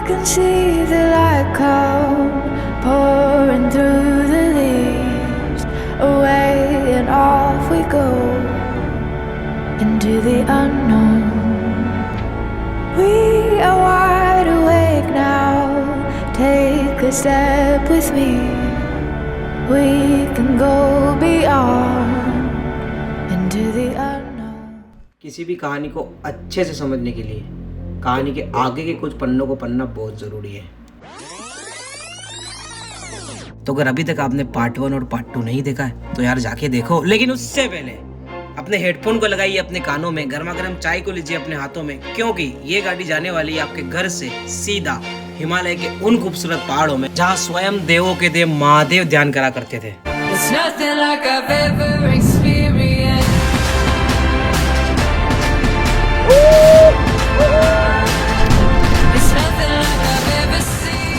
can see the light come pouring through the leaves. Away and off we go into the unknown. We are wide awake now. Take a step with me. We can go beyond into the unknown. किसी भी कहानी को अच्छे से समझने के लिए कहानी के आगे के कुछ पन्नों को पढ़ना बहुत ज़रूरी है। तो अगर अभी तक आपने पार्ट 1 और पार्ट 2 नहीं देखा है तो यार जाके देखो, लेकिन उससे पहले अपने हेडफोन को लगाइए अपने कानों में, गर्मा गर्म चाय को लीजिए अपने हाथों में, क्योंकि ये गाड़ी जाने वाली है आपके घर से सीधा हिमालय के उन खूबसूरत पहाड़ों में जहाँ स्वयं देवों के देव महादेव ध्यान करा करते थे। It's nothing like I've ever experienced. It's nothing like I've ever seen.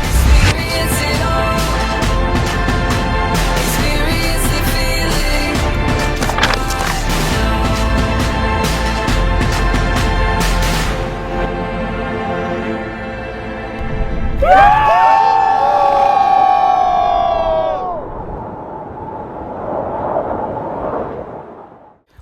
Experience it all. Experience the feeling.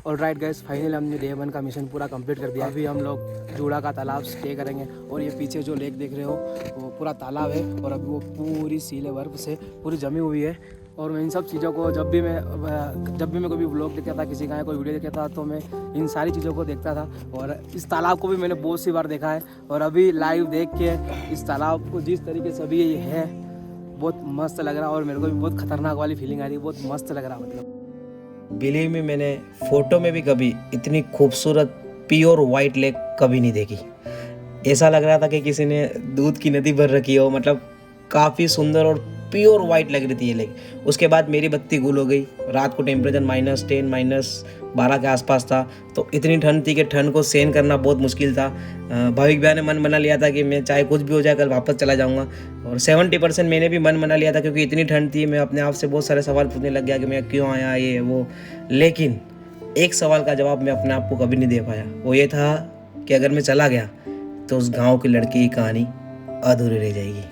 Alright guys, finally हमने डे 1 का मिशन पूरा कंप्लीट कर दिया। अभी हम लोग जूड़ा का तालाब स्टे करेंगे और ये पीछे जो लेक देख रहे हो वो पूरा तालाब है और अभी वो पूरी सीले बर्फ से पूरी जमी हुई है। और मैं इन सब चीज़ों को जब भी मैं कोई व्लॉग देखता था, किसी का कोई वीडियो देखता था, तो मैं इन सारी चीज़ों को देखता था। और इस तालाब को भी मैंने बहुत सी बार देखा है और अभी लाइव देख के इस तालाब को जिस तरीके से अभी ये है बहुत मस्त लग रहा है और मेरे को भी बहुत खतरनाक वाली फीलिंग आ रही है, बहुत मस्त लग रहा है। मतलब बिलीव में मैंने फोटो में भी कभी इतनी खूबसूरत प्योर वाइट लेक कभी नहीं देखी। ऐसा लग रहा था कि किसी ने दूध की नदी भर रखी हो, मतलब काफ़ी सुंदर और प्योर वाइट लग रही थी ये लेक। उसके बाद मेरी बत्ती गुल हो गई। रात को टेम्परेचर -10 -12 के आसपास था, तो इतनी ठंड थी कि ठंड को सहन करना बहुत मुश्किल था। भाविक भैया ने मन बना लिया था कि मैं चाहे कुछ भी हो जाए कल वापस चला जाऊंगा, और 70% मैंने भी मन बना लिया था, क्योंकि इतनी ठंड थी। मैं अपने आप से बहुत सारे सवाल पूछने लग गया कि मैं क्यों आया ये वो। लेकिन एक सवाल का जवाब मैं अपने आप को कभी नहीं दे पाया, वो ये था कि अगर मैं चला गया तो उस गाँव की लड़की की कहानी अधूरी रह जाएगी।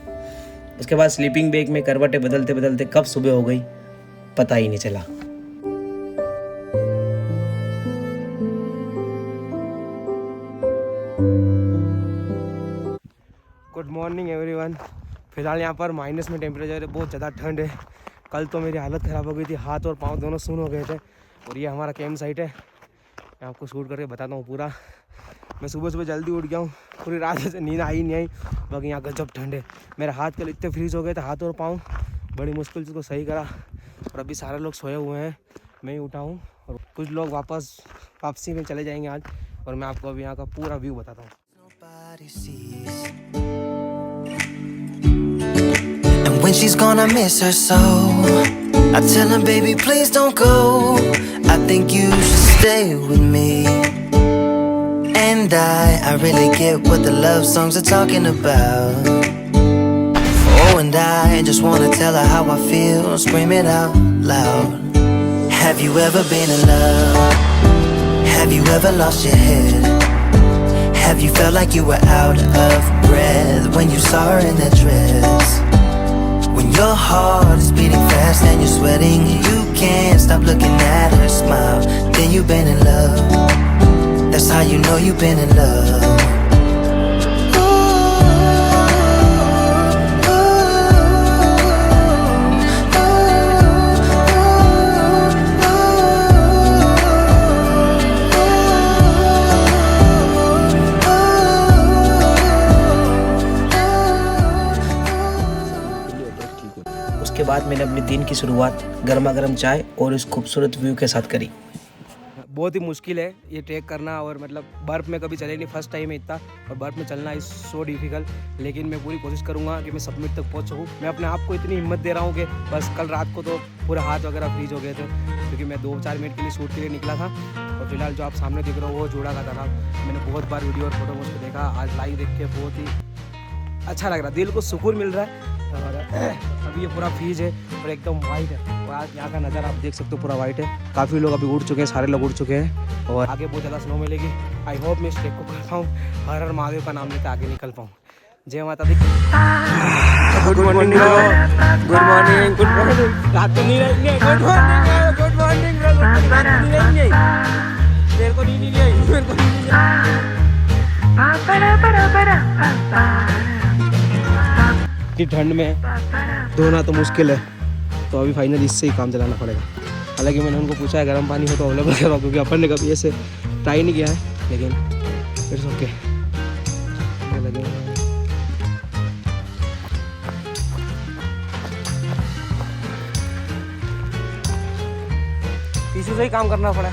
उसके बाद स्लीपिंग बैग में करवटें बदलते बदलते कब सुबह हो गई पता ही नहीं चला। Good morning everyone. फिलहाल यहाँ पर माइनस में टेम्परेचर है, बहुत ज़्यादा ठंड है। कल तो मेरी हालत ख़राब हो गई थी, हाथ और पाँव दोनों सुन्न हो गए थे। और ये हमारा कैंप साइट है, मैं आपको शूट करके बताता हूँ पूरा। मैं सुबह सुबह जल्दी उठ गया हूँ, पूरी रात से नींद आई नहीं आई, बाकी यहाँ गजब ठंड है। मेरे हाथ कल इतने फ्रीज हो गए थे, हाथ और पाँव, बड़ी मुश्किल से उसको सही करा। और अभी सारे लोग सोए हुए हैं, मैं ही उठा हूँ। और कुछ लोग वापसी में चले जाएंगे आज, और मैं आपको अभी यहाँ का पूरा व्यू बताता हूँ। And when she's gone, I miss her so. I tell her, baby, please don't go. I think you should stay with me. And I really get what the love songs are talking about. Oh, and I just wanna tell her how I feel, scream it out loud. Have you ever been in love? Have you ever lost your head? Have you felt like you were out of breath when you saw her in that dress? When your heart is beating fast and you're sweating, you can't stop looking at her smile. Then you've been in love. That's how you know you've been in love. उसके बाद मैंने अपने दिन की शुरुआत गर्मा गर्म चाय और इस खूबसूरत व्यू के साथ करी। बहुत ही मुश्किल है ये ट्रैक करना, और मतलब बर्फ़ में कभी चले नहीं, फर्स्ट टाइम है इतना, और बर्फ़ में चलना इज़ सो डिफ़िकल्ट। लेकिन मैं पूरी कोशिश करूँगा कि मैं सबमिट तक पहुँच सकूँ। मैं अपने आप को इतनी हिम्मत दे रहा हूँ कि बस कल रात को तो पूरे हाथ वगैरह फ्रीज हो गए थे, क्योंकि मैं 2-4 मिनट के लिए शूट के लिए निकला था। और फिलहाल जो आप सामने देख रहे हो वो जूड़ा का तालाब। मैंने बहुत बार वीडियो और फोटो उसको देखा, आज लाइव देख के बहुत ही अच्छा लग रहा है, दिल को सुकून मिल रहा है। और अभी ये पूरा फीज है और एकदम वाइट है। और आज यहाँ का नज़ारा आप देख सकते हो, पूरा वाइट है। काफ़ी लोग अभी उड़ चुके हैं, सारे लोग उड़ चुके हैं और आगे बहुत ज़्यादा स्नो मिलेगी। आई होप मैं इस ट्रेक को कर पाऊँ, हर हर महादेव का नाम लेते आगे निकल पाऊँ। जय माता दी। Good morning, good morning, good morning. रात को नहीं रहेंगे। गुड मॉर्निंग, गुड मॉर्निंग, नहीं रहेंगे। मेरे को नहीं आई, मेरे को नहीं आई। इतनी ठंड में धोना तो मुश्किल है, तो अभी फाइनली इससे ही काम चलाना पड़ेगा। हालांकि मैंने उनको पूछा है गर्म पानी हो तो अवेलेबल करवाओ, क्योंकि अपन ने कभी ऐसे ट्राई नहीं किया है, लेकिन इट्स ओके। इसी से ही काम करना पड़ा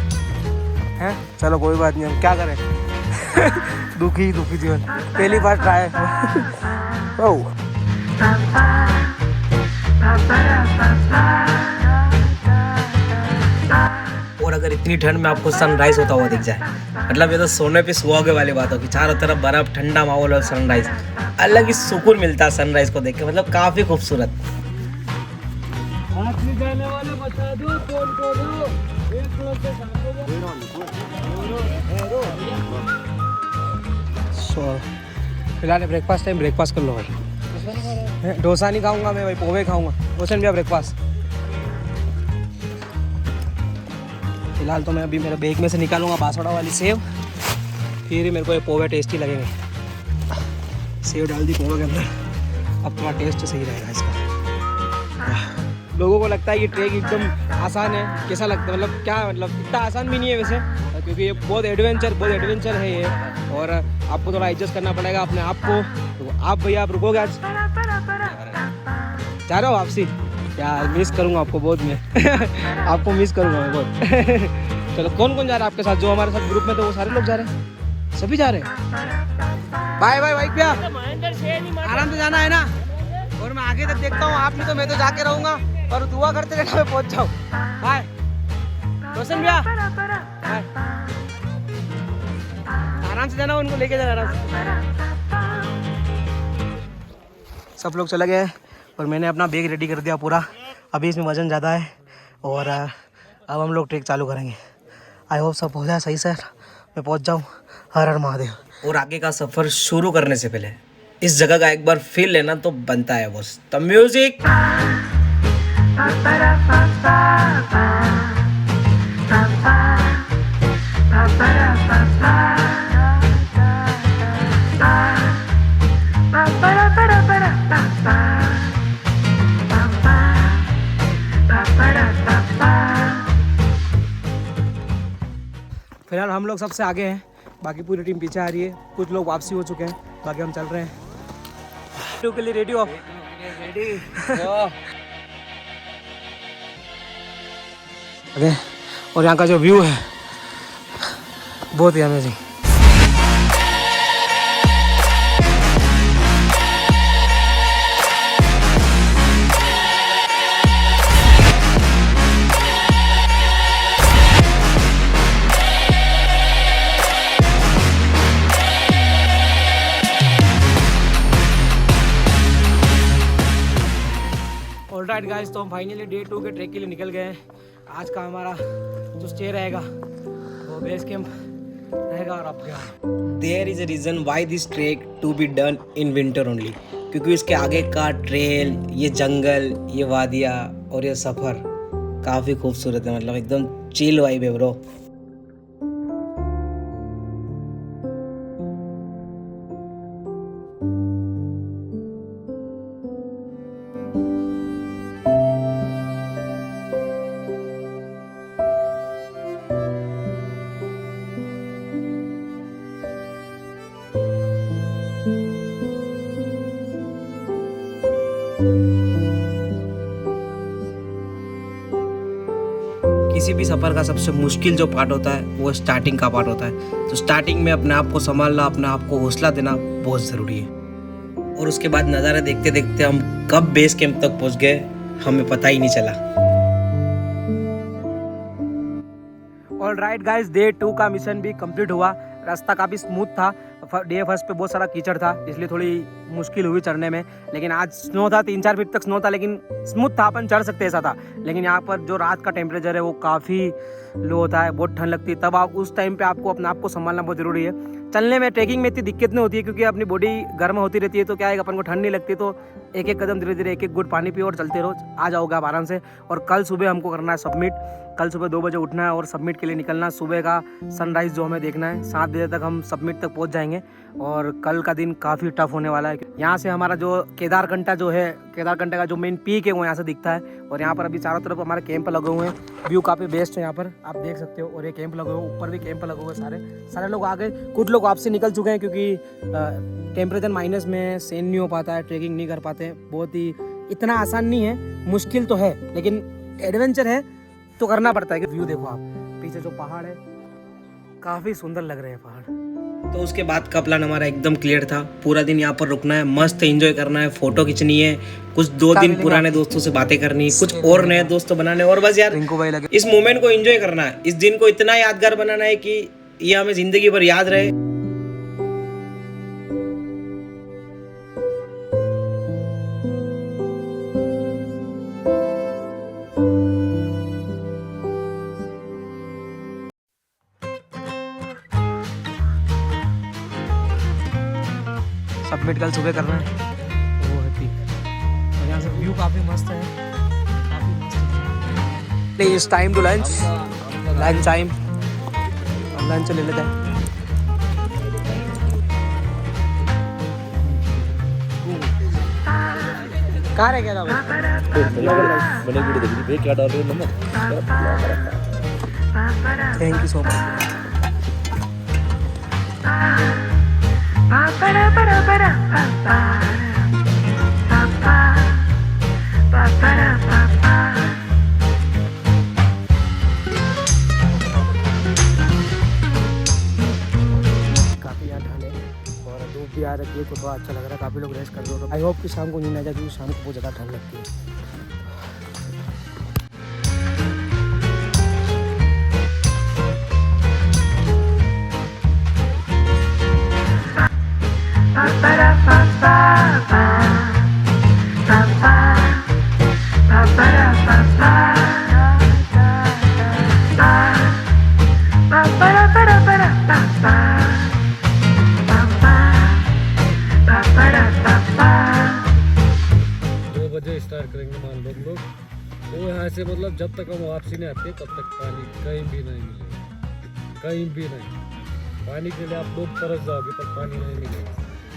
है। चलो कोई बात नहीं, हम क्या करें। दुखी जीवन, पहली बार ट्राई। ओह और अगर इतनी ठंड में आपको सनराइज होता हुआ दिख जाए, मतलब ये तो सोने पे सुहागे वाली बात होगी। चारों तरफ बर्फ, ठंडा माहौल और सनराइज, अलग ही सुकून मिलता है सनराइज को देख के, मतलब काफी खूबसूरत। जाने वाले बता दो, फोन करो, एक लोग के फिलहाल ब्रेकफास्ट टाइम, ब्रेकफास्ट कर लो भाई। डोसा नहीं खाऊंगा मैं भाई, पोहे खाऊंगा। रोशन भैया ब्रेकफास्ट। फिलहाल तो मैं अभी मेरे बैग में से निकालूंगा बासोड़ा वाली सेव, फिर ही मेरे को ये पोहे टेस्टी लगेंगे। सेव डाल दी पोहे के अंदर, अब थोड़ा टेस्ट सही रहेगा इसका। लोगों को लगता है ये ट्रेक एकदम आसान है, कैसा लगता है, मतलब क्या, मतलब इतना आसान भी नहीं है वैसे, क्योंकि ये बहुत एडवेंचर है ये, और आपको थोड़ा एडजस्ट करना पड़ेगा अपने आप को। तो आप भैया आप रुकोगे आज? जा रहे हो वापसी? यार मिस करूँगा आपको बहुत मैं। आपको मिस करूँगा मैं बहुत। चलो कौन कौन जा रहा है आपके साथ? जो हमारे साथ ग्रुप में तो वो सारे लोग जा रहे हैं, सभी जा रहे हैं। बाय बाय बाइक भैया, आराम से जाना है ना। और मैं आगे तक देखता हूँ, आप नहीं तो मैं तो जाके रहूँगा, और दुआ करते रहना मैं पहुँच जाऊँ। बाय रोशन भैया, बाय। आराम से जाना, उनको लेके जाना आराम से। सब लोग चले गए और मैंने अपना बैग रेडी कर दिया पूरा। अभी इसमें वज़न ज़्यादा है और अब हम लोग ट्रेक चालू करेंगे। आई होप सब हो जाए सही से, मैं पहुंच जाऊं। हर हर महादेव। और आगे का सफर शुरू करने से पहले इस जगह का एक बार फील लेना तो बनता है बॉस। तो म्यूजिक। फिलहाल हम लोग सबसे आगे हैं, बाकी पूरी टीम पीछे आ रही है। कुछ लोग वापसी हो चुके हैं, बाकी हम चल रहे हैं। के लिए रेडी हो? रेडी। और यहाँ का जो व्यू है बहुत ही अमेजिंग। ऑलराइट गाइस, तो हम फाइनली डे 2 के ट्रैक के लिए निकल गए हैं। आज का हमारा जो स्टे रहेगा वो बेस कैंप रहेगा। और आपका there is a reason why this trek to be done in winter only, क्योंकि इसके आगे का ट्रेल, ये जंगल, ये वादियाँ और ये सफ़र काफ़ी खूबसूरत है। मतलब एकदम चिल वाइब है ब्रो। किसी भी सफ़र का सबसे मुश्किल जो पार्ट होता है वो स्टार्टिंग का पार्ट होता है। तो स्टार्टिंग में अपने आप को संभालना, अपने आप को हौसला देना बहुत ज़रूरी है। और उसके बाद नज़ारे देखते देखते हम कब बेस कैंप तक पहुंच गए हमें पता ही नहीं चला। ऑलराइट गाइस, डे 2 का मिशन भी कंप्लीट हुआ। रास्ता काफ़ी स्मूथ था। डे फर्स्ट पे बहुत सारा कीचड़ था, इसलिए थोड़ी मुश्किल हुई चढ़ने में। लेकिन आज स्नो था, 3-4 फीट तक स्नो था, लेकिन स्मूथ था, अपन चढ़ सकते ऐसा था। लेकिन यहाँ पर जो रात का टेम्परेचर है वो काफ़ी लो होता है, बहुत ठंड लगती है। तब आप उस टाइम पे आपको अपने आप को संभालना बहुत ज़रूरी है। चलने में ट्रैकिंग में इतनी दिक्कत नहीं होती है, क्योंकि अपनी बॉडी गर्म होती रहती है, तो क्या है अपन को ठंड नहीं लगती। तो एक एक कदम धीरे धीरे, एक एक गुट पानी पियो और चलते रहो, आ जाओगे आप आराम से। और कल सुबह हमको करना है सबमिट। कल सुबह 2 बजे उठना है और सबमिट के लिए निकलना है। सुबह का सनराइज़ जो हमें देखना है, 7 बजे तक हम सबमिट तक पहुंच जाएंगे। और कल का दिन काफ़ी टफ होने वाला है। यहाँ से हमारा जो केदारकंठा जो है, केदारकंठा का जो मेन पीक है वो यहाँ से दिखता है। और यहाँ पर अभी चारों तरफ हमारे कैंप लगे हुए हैं, व्यू काफ़ी बेस्ट है यहाँ पर, आप देख सकते हो। और ये कैंप लगे हुए, ऊपर भी कैंप लगे हुए, सारे लोग आ गए। कुछ लोग आपसे निकल चुके हैं, क्योंकि टेम्परेचर माइनस में सेन नहीं हो पाता है, ट्रैकिंग नहीं कर पाते हैं। बहुत ही इतना आसान नहीं है, मुश्किल तो है, लेकिन एडवेंचर है तो करना पड़ता है। कि व्यू देखो आप, पीछे जो पहाड़ है काफ़ी सुंदर लग रहे हैं पहाड़। तो उसके बाद का प्लान हमारा एकदम क्लियर था। पूरा दिन यहाँ पर रुकना है, मस्त एंजॉय करना है, फोटो खींचनी है, कुछ 2 दिन पुराने दोस्तों से बातें करनी, कुछ और नए दोस्त बनाने, और बस यार इस मोमेंट को एंजॉय करना है। इस दिन को इतना यादगार बनाना है कि ये हमें जिंदगी भर याद रहे। सबमिट कल सुबह करना है, वो है पीक। और यहाँ से व्यू काफ़ी मस्त है, काफ़ी मस्त है। It's time to lunch time, और लंच ले लेते हैं। कहाँ रह गया था थैंक यू सो मच। काफ़ी यहाँ ठंड है और धूप भी आ रही है, तो थोड़ा अच्छा लग रहा है। काफ़ी लोग रेस्ट कर रहे हो। आई होप कि शाम को नींद आ जाए, क्योंकि शाम को बहुत ज़्यादा ठंड लगती है। स्टार्ट करेंगे मान लो हम लोग, तो यहाँ से मतलब जब तक हम वापसी नहीं आते तब तक पानी कहीं भी नहीं मिलेगा, कहीं भी नहीं। पानी के लिए आप लोग तरस जाओगे तब पानी नहीं मिलेगा।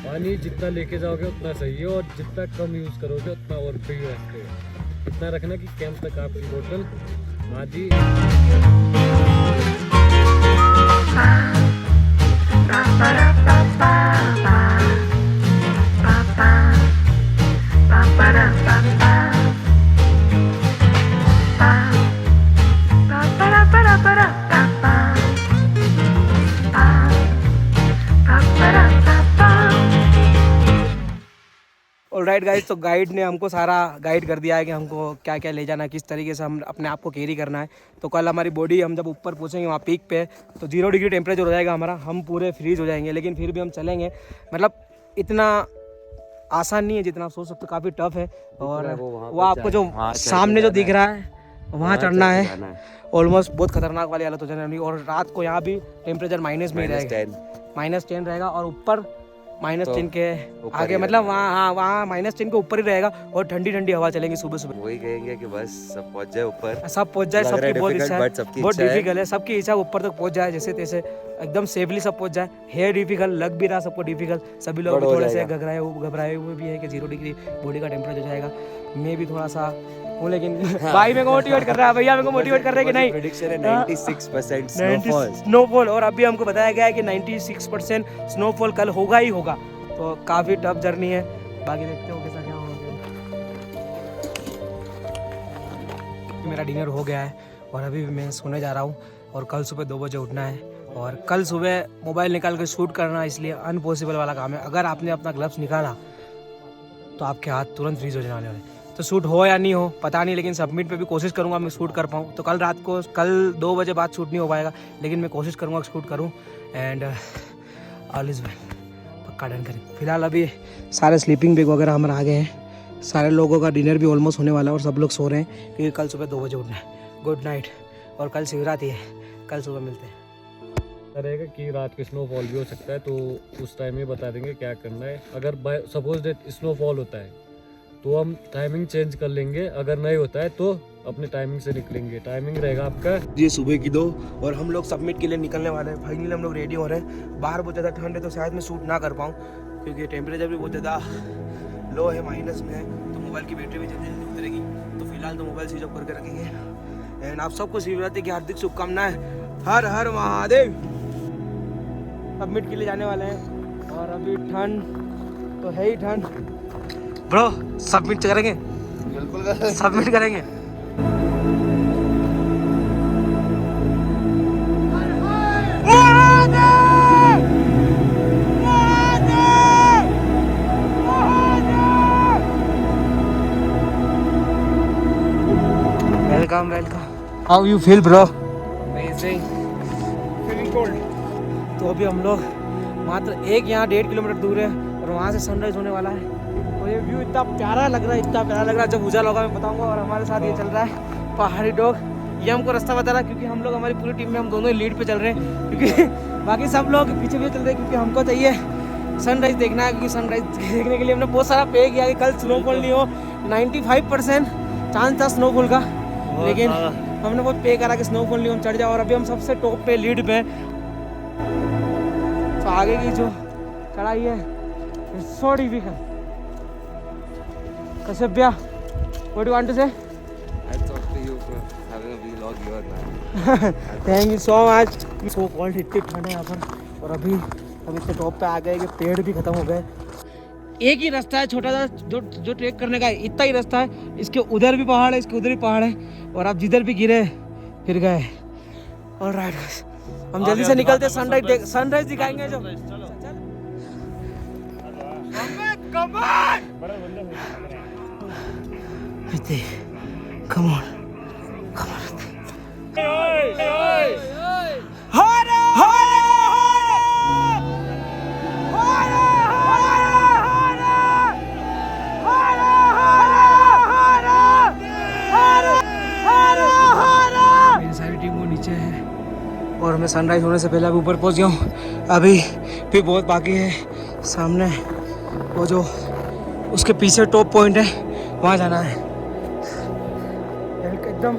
पानी जितना लेके जाओगे उतना सही है, और जितना कम यूज़ करोगे उतना और फ्री रहते हैं। इतना रखना कि कैंप तक आपकी बोतल माजी। ऑलराइट गाइड, तो गाइड ने हमको सारा गाइड कर दिया है कि हमको क्या क्या ले जाना है, किस तरीके से हम अपने आप को कैरी करना है। तो कल हमारी बॉडी, हम जब ऊपर पहुंचेंगे वहाँ पीक पे, तो 0 डिग्री टेम्परेचर हो जाएगा हमारा, हम पूरे फ्रीज हो जाएंगे। लेकिन फिर भी हम चलेंगे, मतलब इतना आसान नहीं है जितना आप सोच सकते हो, काफ़ी टफ है। और वो आपको जो सामने जो दिख रहा है वहाँ चढ़ना है, ऑलमोस्ट बहुत खतरनाक वाली हालत हो जाने। और रात को यहाँ भी टेम्परेचर माइनस में रहेगा, -10 रहेगा, और ऊपर -10 के आगे, मतलब वहाँ -10 के ऊपर ही रहेगा। और ठंडी ठंडी हवा चलेगी सुबह सुबह। वही कहेंगे कि बस सब पहुंच जाए ऊपर, सब पहुंच जाए, सबकी बहुत इच्छा है, बहुत डिफिकल्ट है, सबकी इच्छा ऊपर तक पहुंच जाए, जैसे तैसे एकदम सेफली सब पहुंच जाए। है डिफिकल्ट, लग भी रहा सबको डिफिकल्ट, सभी लोग थोड़े से घबराए हुए भी है कि 0 डिग्री बॉडी का टेम्परेचर हो जाएगा। मैं भी थोड़ा सा हूँ, लेकिन भाई मेरे को मोटिवेट कर रहा है, भैया मेरे को मोटिवेट कर रहे हैं कि नहीं, प्रेडिक्शन है 96% स्नोफॉल। और अभी हमको बताया गया है कि 96% स्नोफॉल कल होगा ही होगा। तो काफ़ी टफ जर्नी है, बाकी देखते हो कैसा क्या होगा। मेरा डिनर हो गया है और अभी मैं सोने जा रहा हूँ, और कल सुबह 2 बजे उठना है। और कल सुबह मोबाइल निकाल कर शूट करना इसलिए अनपॉसिबल वाला काम है। अगर आपने अपना ग्लव्स निकाला तो आपके हाथ तुरंत फ्रीज हो जाने वाले। तो शूट हो या नहीं हो पता नहीं, लेकिन सबमिट पे भी कोशिश करूँगा मैं शूट कर पाऊँ। तो कल रात को, कल 2 बजे बाद शूट नहीं हो पाएगा, लेकिन मैं कोशिश करूँगा शूट करूँ। And all is well. पक्का डन करेंगे। फिलहाल अभी सारे स्लीपिंग बैग वगैरह हमारे आ गए हैं, सारे लोगों का डिनर भी ऑलमोस्ट होने वाला है और सब लोग सो रहे हैं क्योंकि कल सुबह 2 बजे उठना है। Good night. और कल शिवरात्रि है, कल सुबह मिलते हैं। रहेगा कि रात को स्नोफॉल भी हो सकता है, तो उस टाइम में बता देंगे क्या करना है। अगर बाय सपोज डेट स्नोफॉल होता है तो हम टाइमिंग चेंज कर लेंगे, अगर नहीं होता है तो अपने टाइमिंग से निकलेंगे। टाइमिंग रहेगा आपका ये सुबह की 2 और हम लोग सबमिट के लिए निकलने वाले हैं। फाइनली हम लोग रेडी हो रहे हैं। बाहर बहुत ज़्यादा ठंड है तो शायद मैं शूट ना कर पाऊँ क्योंकि टेम्परेचर भी बहुत ज़्यादा लो है, माइनस में है, तो मोबाइल की बैटरी भी जल्दी जल्दी उतरेगी। तो फिलहाल तो मोबाइल स्विच ऑफ करके रखेंगे। एंड आप सबको शिवरात्रि की हार्दिक शुभकामनाएं। हर हर महादेव। सबमिट के लिए जाने वाले हैं और अभी ठंड तो है ही ठंड। ब्रो सबमिट करेंगे? बिल्कुल सबमिट करेंगे। Welcome welcome. How you feel bro? Amazing, feeling cold. तो अभी हम लोग मात्र एक यहाँ 1.5 किलोमीटर दूर है और वहाँ से सनराइज होने वाला है। और ये व्यू इतना प्यारा लग रहा है, इतना प्यारा लग रहा है। जब उजाला होगा मैं बताऊंगा। और हमारे साथ ये चल रहा है पहाड़ी डॉग, ये हमको रास्ता बता रहा है क्योंकि हम लोग हमारी पूरी टीम में हम दोनों ही लीड पे चल रहे हैं क्योंकि बाकी सब लोग पीछे पीछे चल रहे हैं क्योंकि हमको चाहिए सनराइज देखना है। क्योंकि सनराइज देखने के लिए हमने बहुत सारा पे किया कि कल स्नोफॉल नहीं हो। 95% चांस था स्नोफॉल का, लेकिन हमने बहुत पे करा कि स्नोफॉल नहीं हम चढ़ जाओ। और अभी हम सबसे टॉप पे लीड पे। तो आगे की जो चढ़ाई है it's so difficult. Kashyap bhaiya, what do you want to say? Hats off to you for having a vlog here now. Thank you so much. So called इतनी ठंड है यहाँ पर और अभी हम इतने टॉप पे आ गए कि पेड़ भी खत्म हो गए। एक ही रास्ता है छोटा सा जो ट्रेक करने का है, इतना ही रास्ता है। इसके उधर भी पहाड़ है, इसके उधर भी पहाड़ है और आप जिधर भी गिरे फिर गए। ऑलराइट हम जल्दी से निकलते, सनराइज दिखाएंगे जो। Come on. मेरी सारी टीम वो नीचे है और मैं सनराइज होने से पहले अभी ऊपर पहुंच गया हूँ। अभी भी बहुत बाकी है। सामने वो जो उसके पीछे टॉप पॉइंट है वहाँ जाना है। एकदम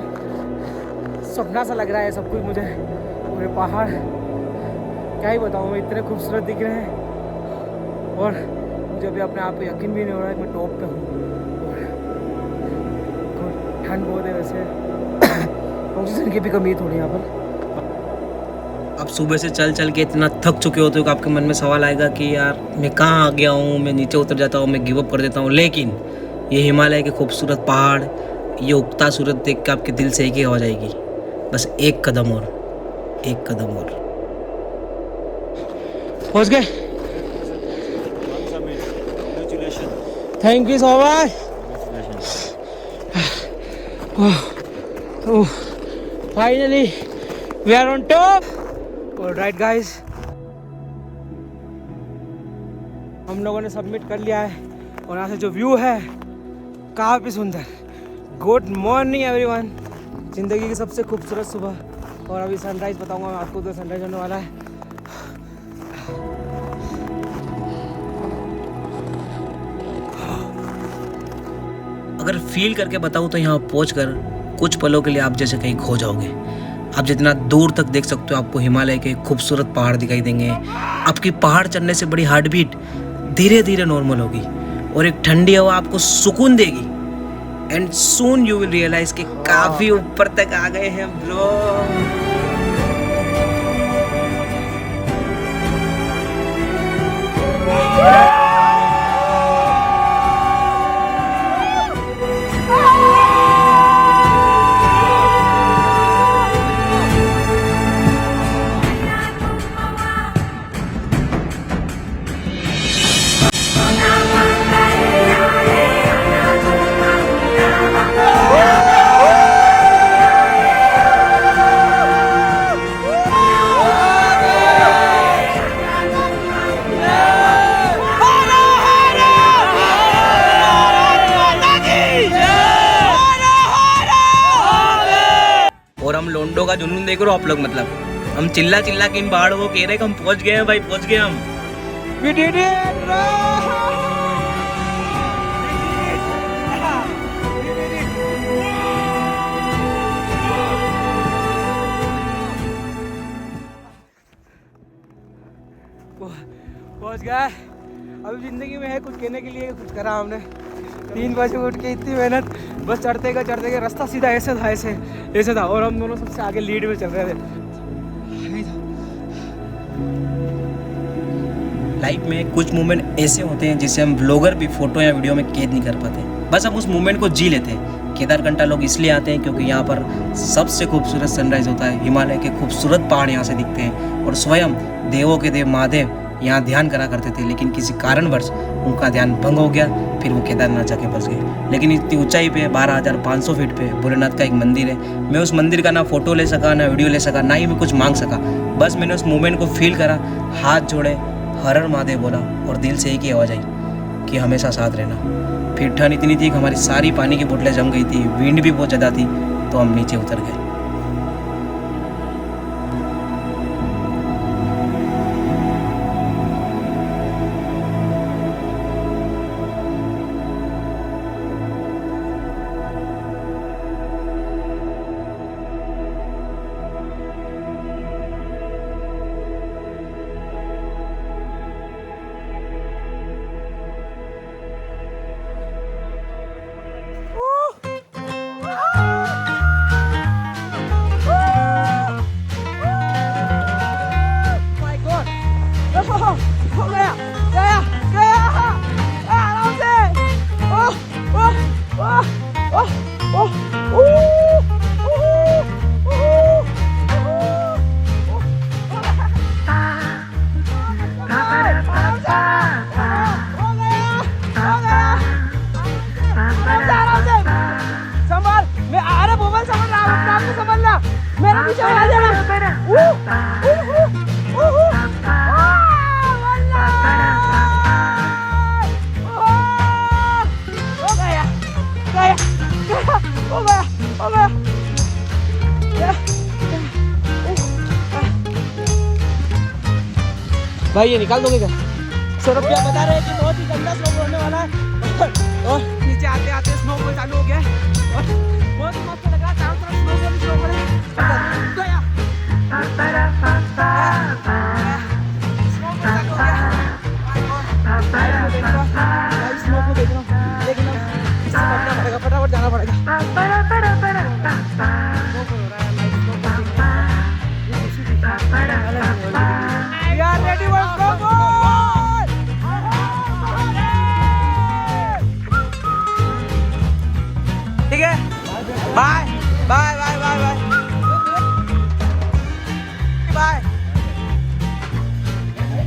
सपना सा लग रहा है सब कुछ मुझे। पूरे पहाड़ क्या ही बताऊँ मैं, इतने खूबसूरत दिख रहे हैं और मुझे अभी अपने आप को यकीन भी नहीं हो रहा है कि मैं टॉप पे हूँ। ठंड बहुत है वैसे, ऑक्सीजन की भी कमी है थोड़ी यहाँ पर। अब सुबह से चल चल के इतना थक चुके होते हो कि आपके मन में सवाल आएगा कि यार मैं कहाँ आ गया हूँ, मैं नीचे उतर जाता हूँ, मैं गिव अप कर देता हूँ। लेकिन ये हिमालय के खूबसूरत पहाड़, ये उगता सूरज देख के आपके दिल से एक ही हो जाएगी, बस एक कदम और, एक कदम और। पहुँच गए। Thank you so much. Finally we are on top. Alright guys, हम लोगों ने सबमिट कर लिया है और यहाँ से जो व्यू है काफ़ी सुंदर। Good morning everyone. ज़िंदगी की सबसे खूबसूरत सुबह और अभी सनराइज़ बताऊंगा मैं आपको, तो सनराइज़ होने वाला है। अगर फील करके बताऊँ तो यहाँ पहुँचकर कुछ पलों के लिए आप जैसे कहीं खो जाओगे। आप जितना दूर तक देख सकते हो आपको हिमालय के खूबसूरत पहाड़ दिखाई देंगे। आपकी पहाड़ चढ़ने से बड़ी हार्ट बीट धीरे धीरे नॉर्मल होगी और एक ठंडी हवा आपको सुकून देगी। And soon you will realise कि काफी ऊपर तक आ गए हैं ब्रो। और हम लोंडो का जुनून देख रहे हो आप लोग, मतलब हम चिल्ला चिल्ला के इन पहाड़ों को कह रहे कि हम पहुंच गए हैं भाई, पहुंच गए हम। We did it, bro! पहुंच गया। अभी जिंदगी में है कुछ कहने के लिए, कुछ करा हमने। 3 बजे उठ के इतनी मेहनत, बस चढ़ते गए रास्ता सीधा ऐसे था और हम दोनों सबसे आगे लीड में चल रहे थे। लाइफ में कुछ मोमेंट ऐसे होते हैं जिसे हम ब्लॉगर भी फोटो या वीडियो में कैद नहीं कर पाते, बस हम उस मोमेंट को जी लेते हैं। केदारकंठा लोग इसलिए आते हैं क्योंकि यहाँ पर सबसे खूबसूरत सनराइज होता है, हिमालय के खूबसूरत पहाड़ यहाँ से दिखते हैं। और स्वयं देवों के देव महादेव यहाँ ध्यान करा करते थे, लेकिन किसी कारणवश उनका ध्यान भंग हो गया, फिर वो केदारनाथ जाके बस गए। लेकिन इतनी ऊंचाई पे 12,500 फीट पे भोलेनाथ का एक मंदिर है। मैं उस मंदिर का ना फोटो ले सका, ना वीडियो ले सका, ना ही मैं कुछ मांग सका, बस मैंने उस मोमेंट को फील करा, हाथ जोड़े, हर हर महादेव बोला और दिल से एक ही आवाज़ आई कि हमेशा साथ रहना। फिर ठंड इतनी थी कि हमारी सारी पानी की बोतलें जम गई थी, विंड भी बहुत ज़्यादा थी, तो हम नीचे उतर गए। हो गया आराम से। संभाल, मैं अरे भूगोल समझ रहा हूँ, आपको समझना, मेरा पीछे आ जाना। हो गया। भाई ये निकाल दोगे क्या? सौरभ क्या बता रहे हैं कि बहुत ही गंदा स्नो होने वाला है और नीचे आते आते स्नो को चालू हो गया और बहुत ही मस्त लग रहा है। चारों तरफ स्नो हो रही गया। स्नो को देख रहा हूँ, लेकिन इससे बचना पड़ेगा, फटाफट जाना पड़ेगा। We are ready for snowball! ठीक है, bye bye bye bye bye bye.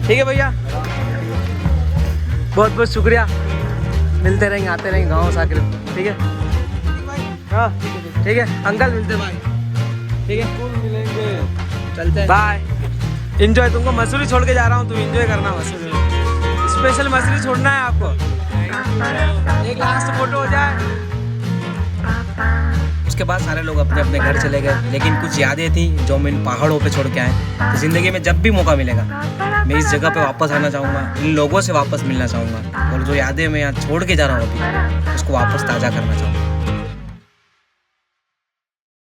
ठीक है भैया, बहुत बहुत शुक्रिया। मिलते रहेंगे, आते रहेंगे गाँव साकिर। ठीक है, हाँ ठीक है अंकल, मिलते भाई। ठीक है, मिलेंगे, चलते हैं, बाय। इंजॉय, तुमको मसूरी छोड़ के जा रहा हूँ, तुम इंजॉय करना मसूरी में। स्पेशल मसूरी छोड़ना है आपको। एक लास्ट फोटो हो जाए। उसके बाद सारे लोग अपने अपने घर चले गए, लेकिन कुछ यादें थी जो मैं इन पहाड़ों पे छोड़ के आए। तो ज़िंदगी में जब भी मौका मिलेगा मैं इस जगह पे वापस आना चाहूँगा, इन लोगों से वापस मिलना चाहूँगा, और जो यादें मैं यहाँ छोड़ के जा रहा हूँ अभी उसको वापस ताज़ा करना चाहूँगा।